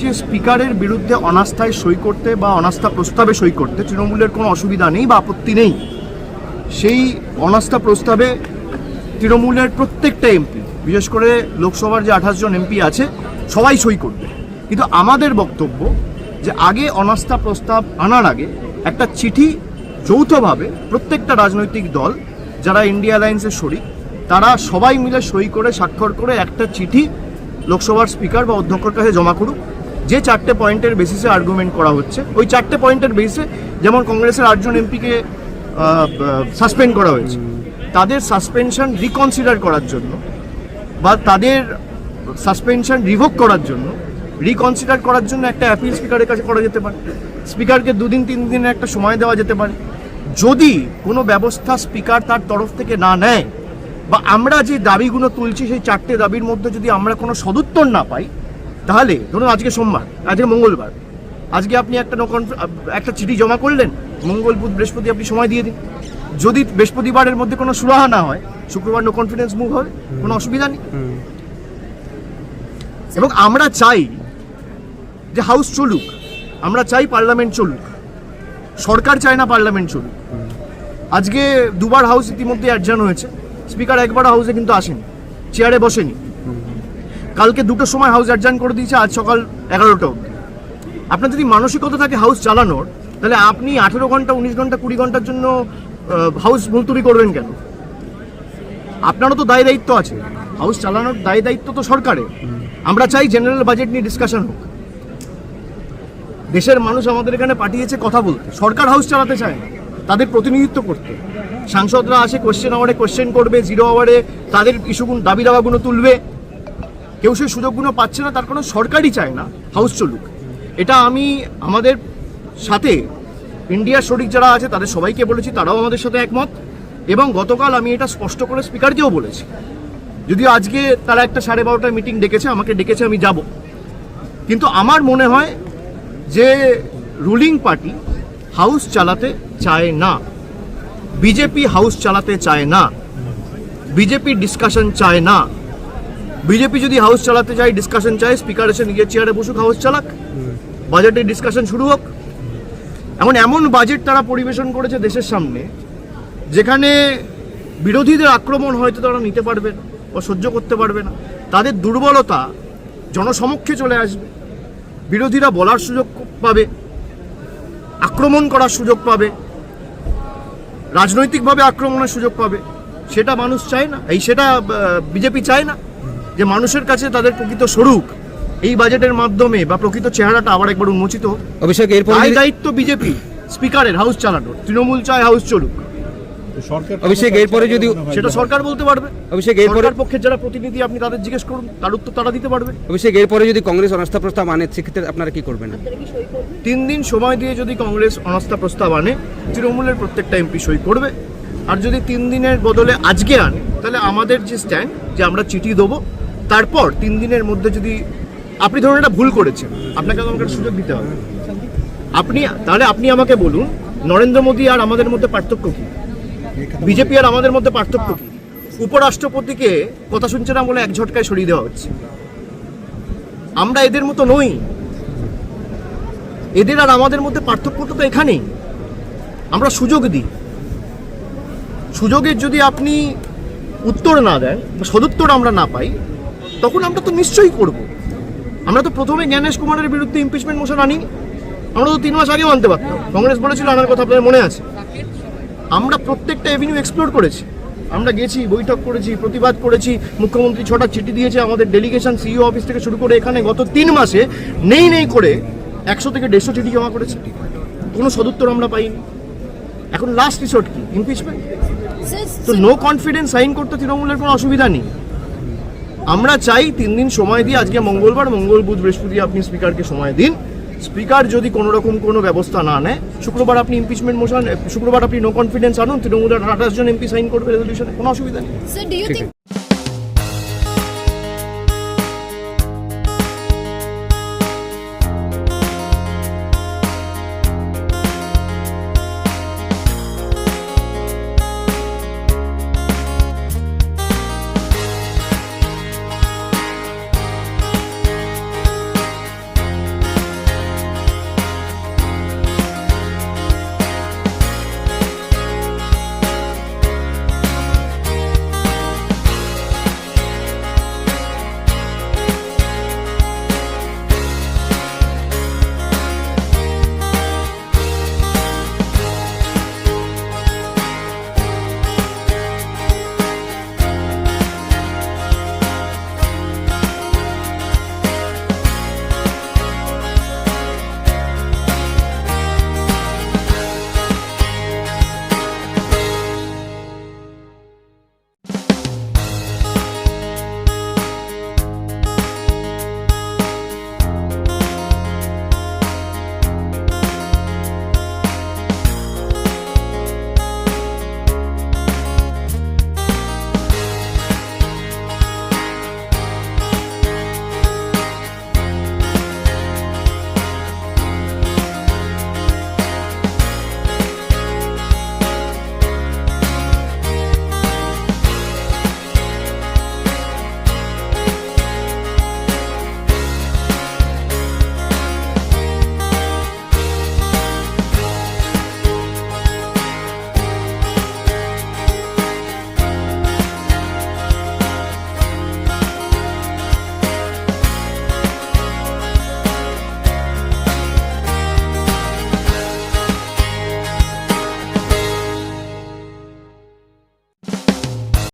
যে স্পিকারের বিরুদ্ধে অনাস্থায় সই করতে বা অনাস্থা প্রস্তাবে সই করতে তৃণমূলের কোনো অসুবিধা নেই বা আপত্তি নেই। সেই অনাস্থা প্রস্তাবে তৃণমূলের প্রত্যেকটা এমপি, বিশেষ করে লোকসভার যে 28 জন এমপি আছে, সবাই সই করবে। কিন্তু আমাদের বক্তব্য যে আগে অনাস্থা প্রস্তাব আনার আগে একটা চিঠি যৌথভাবে প্রত্যেকটা রাজনৈতিক দল যারা ইন্ডিয়া অ্যালায়েন্সের শরিক, তারা সবাই মিলে সই করে স্বাক্ষর করে একটা চিঠি লোকসভার স্পিকার বা অধ্যক্ষের কাছে জমা করুক। যে 4টে পয়েন্টের বেসিসে আর্গুমেন্ট করা হচ্ছে, ওই 4টে পয়েন্টের বেসিসে, যেমন কংগ্রেসের 8 জন এমপিকে সাসপেন্ড করা হয়েছে, তাদের সাসপেনশন রিকনসিডার করার জন্য বা তাদের সাসপেনশন রিভোক করার জন্য, রিকনসিডার করার জন্য একটা অ্যাপিল স্পিকারের কাছে করা যেতে পারে। স্পিকারকে 2 দিন 3 দিনের একটা সময় দেওয়া যেতে পারে। যদি কোনো ব্যবস্থা স্পিকার তার তরফ থেকে না নেয় বা আমরা যে দাবিগুলো তুলছি সেই 4টে দাবির মধ্যে যদি আমরা কোনো সদুত্তর না পাই, তাহলে ধরুন আজকে সোমবার, আজকে মঙ্গলবার, আজকে আপনি একটা চিঠি জমা করলেন, মঙ্গল বুধ বৃহস্পতি আপনি সময় দিয়ে দিন। যদি বৃহস্পতিবারের মধ্যে কোনো সুরাহা না হয়, শুক্রবার নো কনফিডেন্স মুভ হবে, কোনো অসুবিধা নেই। এবং আমরা চাই যে হাউস চলুক, আমরা চাই পার্লামেন্ট চলুক, সরকার চায় না পার্লামেন্ট চলুক। আজকে 2বার হাউস ইতিমধ্যে অ্যাডজার্ন হয়েছে, স্পিকার একবার হাউসে কিন্তু আসেনি, চেয়ারে বসেনি। কালকে 2টোর সময় হাউস অ্যাডজার্ন করে দিয়েছে, আজ সকাল 11টা অবধি। আপনার যদি মানসিকতা থাকে হাউস চালানোর, তাহলে আপনি 18 ঘন্টা 19 ঘন্টা 20 ঘন্টার জন্য হাউস মুলতবি করবেন কেন? আপনারও তো দায় দায়িত্ব আছে, হাউস চালানোর দায় দায়িত্ব তো সরকারের। আমরা চাই জেনারেল বাজেট নিয়ে ডিসকাশন হোক। দেশের মানুষ আমাদের এখানে পাঠিয়েছে কথা বলতে, সরকার হাউস চালাতে চায় না, তাদের প্রতিনিধিত্ব করতে। সাংসদরা আসে কোশ্চেন আওয়ারে কোশ্চেন করবে, 0 আওয়ারে তাদের ইস্যুগুলো, দাবি দাওয়াগুলো তুলবে। কেউ সেই সুযোগগুলো পাচ্ছে না, তার কোনো সরকারই চায় না হাউস চলুক। এটা আমি আমাদের সাথে ইন্ডিয়ার শরিক যারা আছে তাদের সবাইকে বলেছি, তারাও আমাদের সাথে একমত। এবং গতকাল আমি এটা স্পষ্ট করে স্পিকারকেও বলেছি, যদিও আজকে তারা একটা 12:30টায় মিটিং ডেকেছে, আমাকে ডেকেছে, আমি যাব। কিন্তু আমার মনে হয় যে রুলিং পার্টি হাউস চালাতে চায় না, বিজেপি হাউস চালাতে চায় না, বিজেপি ডিসকাশন চায় না। বিজেপি যদি হাউস চালাতে চায়, ডিসকাশন চায়, স্পিকার এসে নিজের চেয়ারে বসুক, হাউস চালাক, বাজেটের ডিসকাশন শুরু হোক। এমন বাজেট তারা পরিবেশন করেছে দেশের সামনে, যেখানে বিরোধীদের আক্রমণ হয়তো তারা নিতে পারবে না বা সহ্য করতে পারবে না। তাদের দুর্বলতা জনসমক্ষে চলে আসবে, বিরোধীরা বলার সুযোগ পাবে, আক্রমণ করার সুযোগ পাবে, রাজনৈতিকভাবে আক্রমণের সুযোগ পাবে। সেটা মানুষ চায় না, সেটা বিজেপি চায় না যে মানুষের কাছে তাদের প্রকৃত স্বরূপ এই বাজেটের মাধ্যমে বা প্রকৃত চেহারাটা আবার একবার উন্মোচিত হোক। অভিষেক, এরপর দায়িত্ব বিজেপি স্পিকারের হাউস চালানোর, তৃণমূল চায় হাউস চলুক। অভিষেক, এরপরে যদি সেটা সরকার বলতে পারবে। অভিষেক, এরপরে পক্ষের যারা প্রতিনিধি আপনি তাদের জিজ্ঞেস করুন, তার উত্তর তারা দিতে পারবে। অভিষেক, এরপরে যদি কংগ্রেস অনাস্থা প্রস্তাব আনে, সেক্ষেত্রে আপনারা কি করবেন? 3 দিন সময় দিয়ে যদি কংগ্রেস অনাস্থা প্রস্তাব আনে, তৃণমূলের প্রত্যেকটা এমপি সই করবে। আর যদি 3 দিনের বদলে আজকে আনে, তাহলে আমাদের যে স্ট্যান্ড যে আমরা চিঠি দেবো, তারপর 3 দিনের মধ্যে যদি আপনি ধরুন এটা ভুল করেছেন, আপনাকে আমাকে একটা সুযোগ দিতে হবে। আপনি আমাকে বলুন, নরেন্দ্র মোদী আর আমাদের মধ্যে পার্থক্য কি? বিজেপি আর আমাদের মধ্যে পার্থক্য কি? উপরাষ্ট্রপতিকে কথা শুনছে না বলে এক ঝটকায় সরিয়ে দেওয়া হচ্ছে। আমরা এদের মতো নই। এদের আর আমাদের মধ্যে পার্থক্যটা তো এখানেই, আমরা সুযোগ দিই। সুযোগের যদি আপনি উত্তর না দেন বা সদুত্তর আমরা না পাই, তখন আমরা তো নিশ্চয়ই করব। আমরা তো প্রথমে জ্ঞানেশ কুমারের বিরুদ্ধে ইমপিচমেন্ট মোশন আনিনি, আমরা তো 3 মাস আগেও আনতে পারতাম। কংগ্রেস বলেছিল আনার কথা, আপনাদের মনে আছে। আমরা প্রত্যেকটা এভিনিউ এক্সপ্লোর করেছি, আমরা গেছি, বৈঠক করেছি, প্রতিবাদ করেছি। মুখ্যমন্ত্রী 6টা চিঠি দিয়েছে, আমাদের ডেলিগেশন সিইও অফিস থেকে শুরু করে এখানে গত 3 মাসে নেই করে 100 থেকে 150 চিঠি জমা করেছে, কোনো সদুত্তর আমরা পাইনি। এখন লাস্ট রিসোর্ট কি? ইমপিচমেন্ট। তো নো কনফিডেন্স সাইন করতে তৃণমূলের কোনো অসুবিধা নেই। আমরা চাই 3 দিন সময় দিয়ে, আজকে মঙ্গলবার, মঙ্গল বুধ বৃহস্পতি আপনি স্পিকারকে সময় দিন। স্পিকার যদি কোনো রকম কোনো ব্যবস্থা না নেয়, শুক্রবার আপনি ইমপিচমেন্ট মোশন, শুক্রবার আপনি নো কনফিডেন্স আনুন, তৃণমূলের 28 জন এমপি সাইন করবে রেজলিউশনে, কোনো অসুবিধা নেই।